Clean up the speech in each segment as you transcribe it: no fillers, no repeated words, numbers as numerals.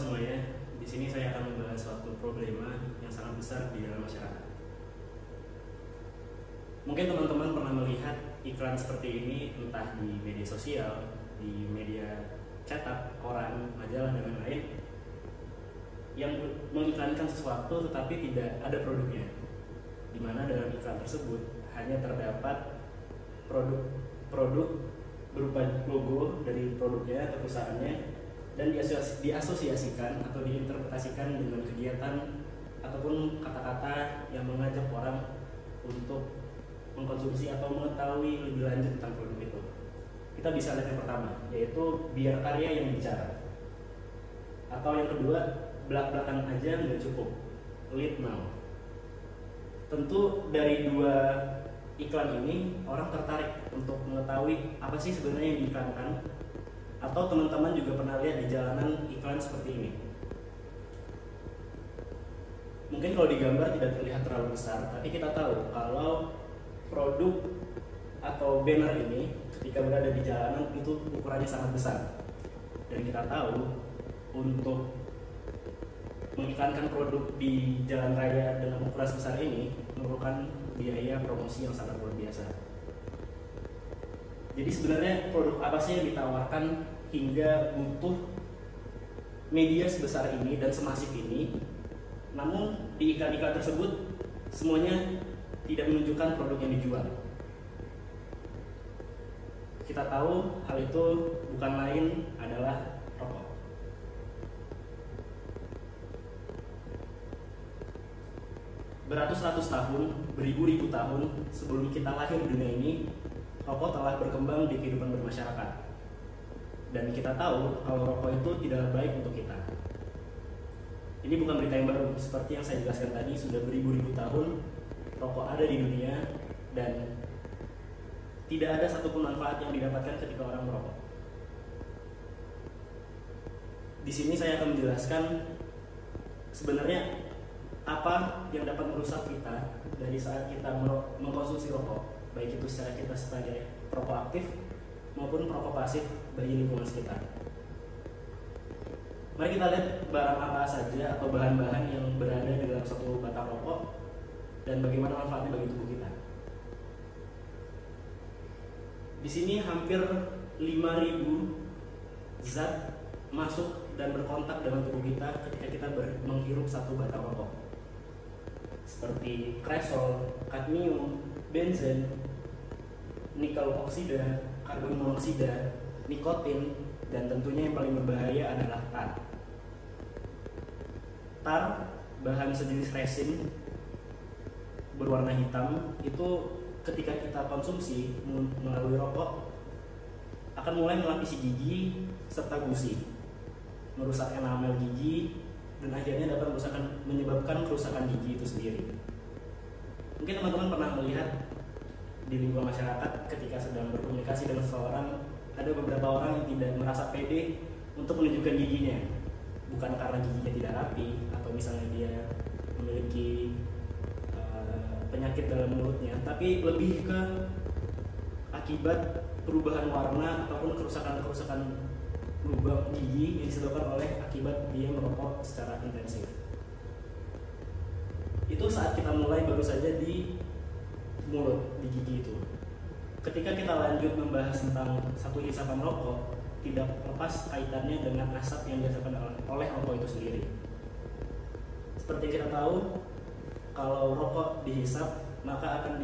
semuanya. Di sini saya akan membahas suatu problema yang sangat besar di dalam masyarakat. Mungkin teman-teman pernah melihat iklan seperti ini entah di media sosial, di media cetak, koran, majalah, dan lain-lain yang mengiklankan sesuatu tetapi tidak ada produknya, di mana dalam iklan tersebut hanya terdapat produk berupa logo dari produknya atau perusahaannya dan diasosiasikan atau diinterpretasikan dengan kegiatan ataupun kata-kata yang mengajak orang untuk mengkonsumsi atau mengetahui lebih lanjut tentang produk itu. Kita bisa lihat yang pertama, yaitu biar karya yang bicara. Atau yang kedua, belak-belakan aja nggak cukup, lead now. Tentu dari dua iklan ini orang tertarik untuk mengetahui apa sih sebenarnya yang diiklankan. Atau teman-teman juga pernah lihat di jalanan iklan seperti ini. Mungkin kalau digambar tidak terlihat terlalu besar, tapi kita tahu kalau produk atau banner ini ketika berada di jalanan itu ukurannya sangat besar. Dan kita tahu untuk mengiklankan produk di jalan raya dengan ukuran sebesar ini memerlukan biaya promosi yang sangat luar biasa. Jadi sebenarnya produk apa sih yang ditawarkan hingga butuh media sebesar ini dan semasif ini, namun di iklan-iklan tersebut semuanya tidak menunjukkan produk yang dijual. Kita tahu hal itu bukan lain adalah rokok. Beratus-ratus tahun, beribu-ribu tahun sebelum kita lahir di dunia ini, rokok telah berkembang di kehidupan bermasyarakat. Dan kita tahu kalau rokok itu tidak baik untuk kita. Ini bukan berita yang baru, seperti yang saya jelaskan tadi, sudah beribu-ribu tahun rokok ada di dunia dan tidak ada satupun manfaat yang didapatkan ketika orang merokok. Di sini saya akan menjelaskan sebenarnya apa yang dapat merusak kita dari saat kita mengkonsumsi rokok, baik itu secara kita sebagai perokok aktif maupun perokok pasif bagi lingkungan sekitar. Mari kita lihat barang apa saja atau bahan-bahan yang berada di dalam satu batang rokok dan bagaimana manfaatnya bagi tubuh kita. Di sini hampir 5.000 zat masuk dan berkontak dengan tubuh kita ketika kita menghirup satu batang rokok, seperti kresol, kadmium, benzen, nikel oksida, karbon monoksida, nikotin, dan tentunya yang paling berbahaya adalah tar. Tar, bahan sejenis resin berwarna hitam, itu ketika kita konsumsi melalui rokok akan mulai melapisi gigi serta gusi, merusak enamel gigi, dan akhirnya dapat menyebabkan kerusakan gigi itu sendiri. Mungkin teman-teman pernah melihat di lingkungan masyarakat ketika sedang berkomunikasi dengan seseorang, ada beberapa orang yang tidak merasa pede untuk menunjukkan giginya, bukan karena giginya tidak rapi atau misalnya dia memiliki penyakit dalam mulutnya, tapi lebih ke akibat perubahan warna ataupun kerusakan lubang gigi yang disebabkan oleh akibat dia merokok secara intensif. Itu saat kita mulai baru saja di mulut, di gigi itu. Ketika kita lanjut membahas tentang satu hisapan rokok, tidak lepas kaitannya dengan asap yang dihasilkan oleh rokok itu sendiri. Seperti kita tahu, kalau rokok dihisap maka akan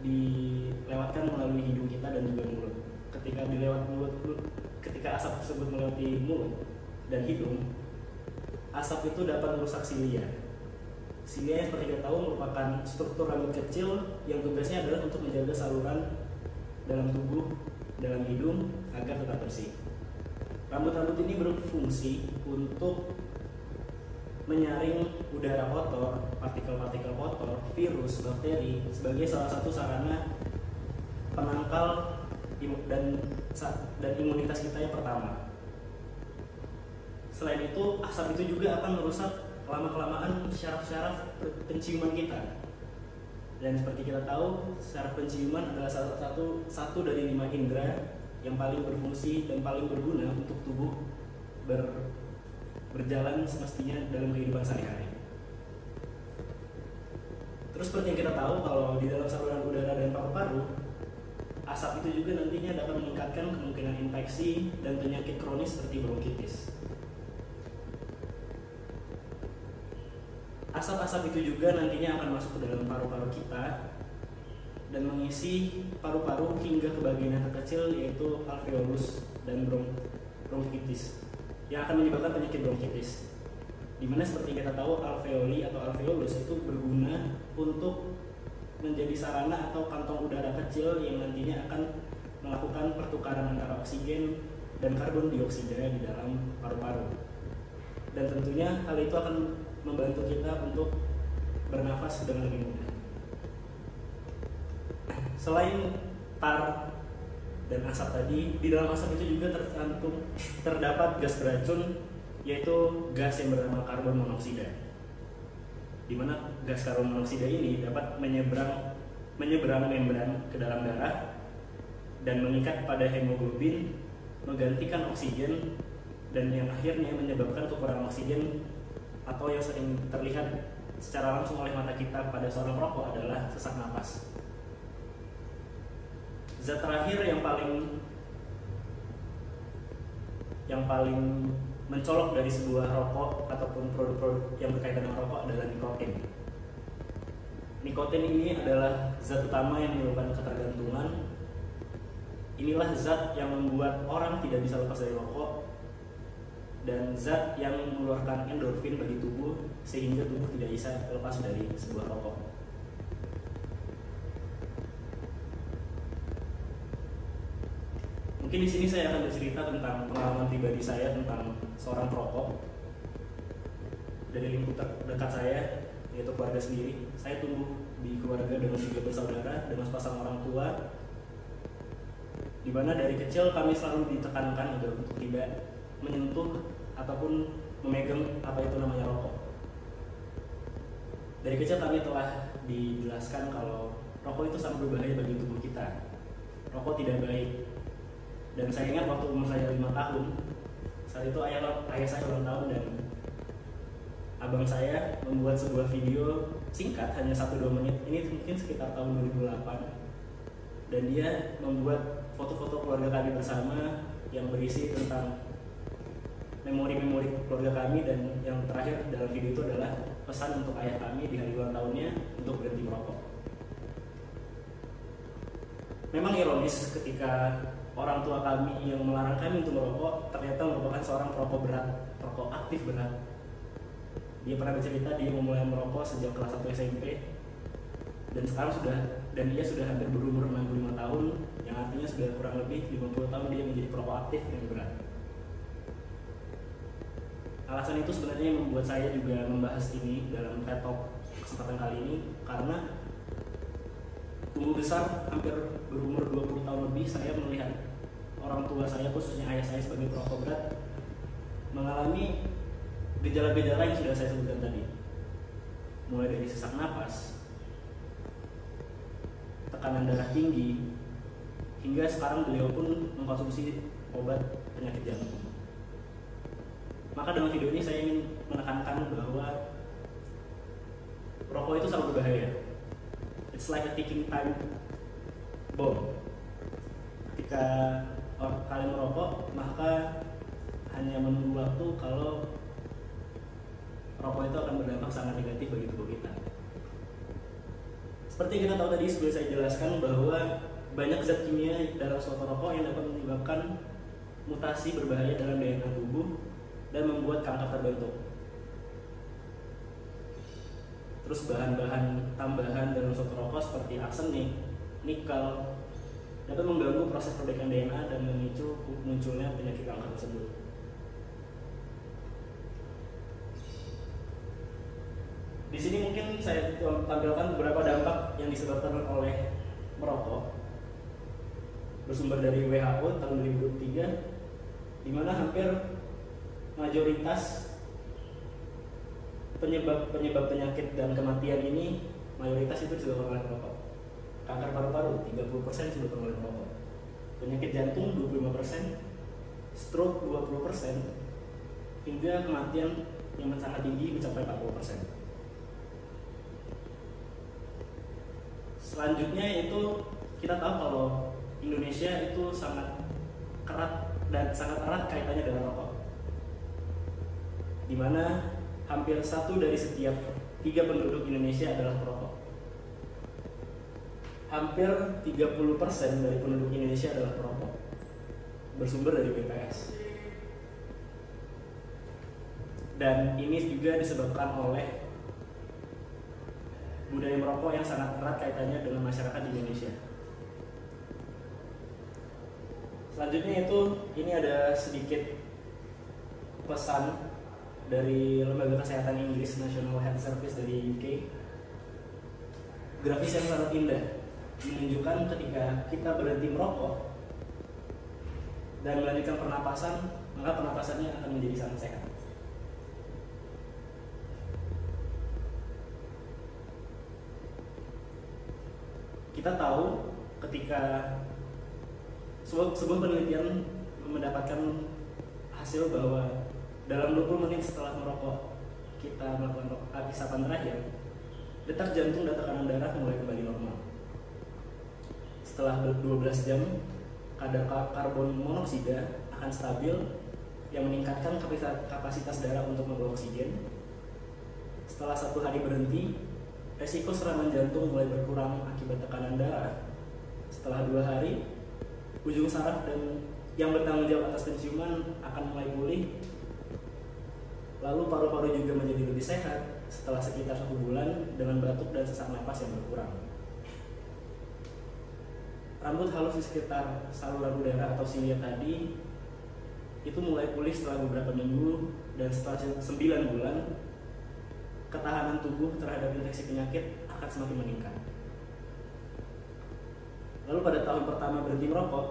dilewatkan melalui hidung kita dan juga mulut. Ketika asap tersebut melewati mulut dan hidung, asap itu dapat merusak silia. Silia yang seperti kita tahu merupakan struktur rambut kecil yang tugasnya adalah untuk menjaga saluran dalam tubuh, dalam hidung agar tetap bersih. Rambut-rambut ini berfungsi untuk menyaring udara kotor, partikel-partikel kotor, virus, bakteri sebagai salah satu sarana penangkal dan imunitas kita yang pertama. Selain itu, asap itu juga akan merusak lama-kelamaan syaraf-syaraf penciuman kita. Dan seperti kita tahu, syaraf penciuman adalah satu dari 5 indera yang paling berfungsi dan paling berguna untuk tubuh berjalan semestinya dalam kehidupan sehari-hari. Terus seperti yang kita tahu, kalau di dalam saluran udara dan paru-paru, asap itu juga nantinya dapat meningkatkan kemungkinan infeksi dan penyakit kronis seperti bronkitis. Asap-asap itu juga nantinya akan masuk ke dalam paru-paru kita dan mengisi paru-paru hingga ke bagian yang terkecil, yaitu alveolus dan bronkitis, yang akan menyebabkan penyakit bronkitis. Dimana seperti kita tahu, alveoli atau alveolus itu berguna untuk menjadi sarana atau kantong udara kecil yang nantinya akan melakukan pertukaran antara oksigen dan karbon dioksida di dalam paru-paru. Dan tentunya hal itu akan membantu kita untuk bernafas dengan lebih mudah. Selain tar dan asap tadi, di dalam asap itu juga terdapat gas beracun, yaitu gas yang bernama karbon monoksida, di mana gas karbon monoksida ini dapat menyeberang membran ke dalam darah dan mengikat pada hemoglobin, menggantikan oksigen, dan yang akhirnya menyebabkan kekurangan oksigen, atau yang sering terlihat secara langsung oleh mata kita pada seorang perokok adalah sesak napas. Zat terakhir yang paling mencolok dari sebuah rokok ataupun produk-produk yang berkaitan dengan rokok adalah nikotin. Nikotin ini adalah zat utama yang menyebabkan ketergantungan. Inilah zat yang membuat orang tidak bisa lepas dari rokok, dan zat yang mengeluarkan endorfin bagi tubuh sehingga tubuh tidak bisa lepas dari sebuah rokok. Mungkin di sini saya akan bercerita tentang pengalaman pribadi saya tentang seorang perokok dari lingkup dekat saya, yaitu keluarga sendiri. Saya tumbuh di keluarga dengan 3 bersaudara dengan sepasang orang tua, di mana dari kecil kami selalu ditekankan agar untuk tidak menyentuh ataupun memegang apa itu namanya rokok. Dari kecil kami telah dijelaskan kalau rokok itu sangat berbahaya bagi tubuh kita. Rokok tidak baik. Dan saya ingat waktu umur saya 5 tahun, saat itu ayah saya ulang tahun dan abang saya membuat sebuah video singkat hanya 1-2 menit. Ini mungkin sekitar tahun 2008, dan dia membuat foto-foto keluarga kami bersama yang berisi tentang memori-memori keluarga kami, dan yang terakhir dalam video itu adalah pesan untuk ayah kami di hari ulang tahunnya untuk berhenti merokok. Memang ironis ketika orang tua kami yang melarang kami untuk merokok ternyata merupakan seorang perokok berat, perokok aktif berat. Dia pernah bercerita dia memulai merokok sejak kelas 1 SMP, dan dia sudah hampir berumur 65 tahun, yang artinya sudah kurang lebih 50 tahun dia menjadi perokok aktif yang berat. Alasan itu sebenarnya yang membuat saya juga membahas ini dalam TED Talk kesempatan kali ini, karena tumbuh besar hampir berumur 20 tahun lebih, saya melihat orang tua saya, khususnya ayah saya sebagai perokok berat, mengalami gejala-gejala yang sudah saya sebutkan tadi, mulai dari sesak napas, tekanan darah tinggi, hingga sekarang beliau pun mengkonsumsi obat penyakit jantung. Maka dalam video ini saya ingin menekankan bahwa rokok itu sangat berbahaya. It's like a ticking time bomb. Ketika kalian merokok, maka hanya menunggu waktu kalau rokok itu akan berdampak sangat negatif bagi tubuh kita. Seperti yang kita tahu tadi, sebelum saya jelaskan bahwa banyak zat kimia dalam suatu rokok yang dapat menyebabkan mutasi berbahaya dalam DNA tubuh dan membuat kanker terbentuk. Terus bahan-bahan tambahan dalam suatu rokok seperti arsenik, nikel dapat mengganggu proses perbaikan DNA dan memicu munculnya penyakit kanker tersebut. Di sini mungkin saya tampilkan beberapa dampak yang disebabkan oleh merokok, bersumber dari WHO tahun 2023, di mana hampir mayoritas penyebab penyakit dan kematian ini mayoritas itu disebabkan oleh merokok. Kanker paru-paru 30% disebabkan oleh merokok. Penyakit jantung 25%, stroke 20%, hingga kematian yang sangat tinggi mencapai 40%. Selanjutnya itu kita tahu kalau Indonesia itu sangat erat kaitannya dengan rokok, di mana hampir 1 dari setiap 3 penduduk Indonesia adalah perokok. Hampir 30% dari penduduk Indonesia adalah perokok, bersumber dari BPS. Dan ini juga disebabkan oleh budaya merokok yang sangat erat kaitannya dengan masyarakat di Indonesia. Selanjutnya ini ada sedikit pesan dari Lembaga Kesehatan Inggris, National Health Service dari UK. Grafis yang sangat indah menunjukkan ketika kita berhenti merokok dan melanjutkan pernapasan, maka pernapasannya akan menjadi sangat sehat. Kita tahu ketika sebuah penelitian mendapatkan hasil bahwa dalam 20 menit setelah merokok kita melakukan isapan terakhir, detak jantung dan tekanan darah mulai kembali normal. Setelah 12 jam, kadar karbon monoksida akan stabil yang meningkatkan kapasitas darah untuk membawa oksigen. Setelah 1 hari berhenti, resiko serangan jantung mulai berkurang akibat tekanan darah. Setelah 2 hari, ujung saraf dan yang bertanggung jawab atas penciuman akan mulai pulih. Lalu paru-paru juga menjadi lebih sehat setelah sekitar 1 bulan dengan batuk dan sesak napas yang berkurang. Rambut halus di sekitar saluran udara atau silia tadi itu mulai pulih setelah beberapa minggu, dan setelah 9 bulan ketahanan tubuh terhadap infeksi penyakit akan semakin meningkat. Lalu pada tahun pertama berhenti merokok,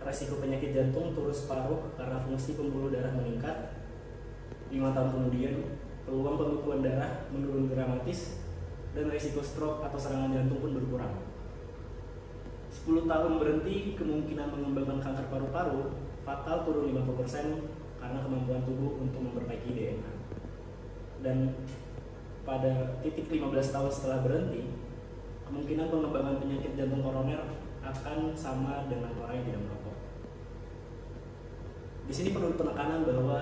resiko penyakit jantung turun separuh karena fungsi pembuluh darah meningkat. 5 tahun kemudian, peluang pembekuan darah menurun dramatis dan resiko stroke atau serangan jantung pun berkurang. 10 tahun berhenti, kemungkinan mengembangkan kanker paru-paru fatal turun 50% karena kemampuan tubuh untuk memperbaiki DNA. Dan pada titik 15 tahun setelah berhenti, kemungkinan pengembangan penyakit jantung koroner akan sama dengan orang yang tidak merokok. Di sini perlu penekanan bahwa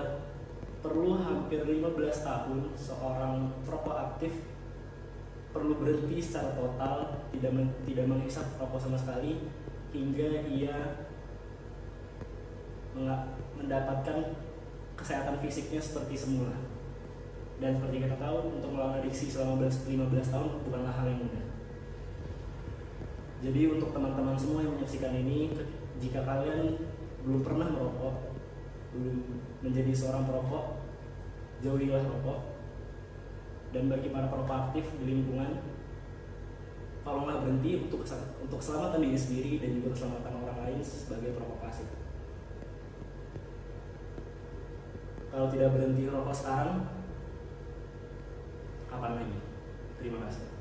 perlu hampir 15 tahun seorang perokok aktif perlu berhenti secara total, tidak menghisap rokok sama sekali, hingga ia mendapatkan kesehatan fisiknya seperti semula. Dan seperti kita tahu, untuk melawan adiksi selama 15 tahun bukanlah hal yang mudah. Jadi untuk teman-teman semua yang menyaksikan ini, jika kalian belum pernah merokok, belum menjadi seorang perokok, jauhilah rokok. Dan bagi para perokok aktif di lingkungan, tolonglah berhenti untuk keselamatan diri sendiri dan juga keselamatan orang lain sebagai perokok pasif. Kalau tidak berhenti rokok sekarang, kapan lagi? Terima kasih.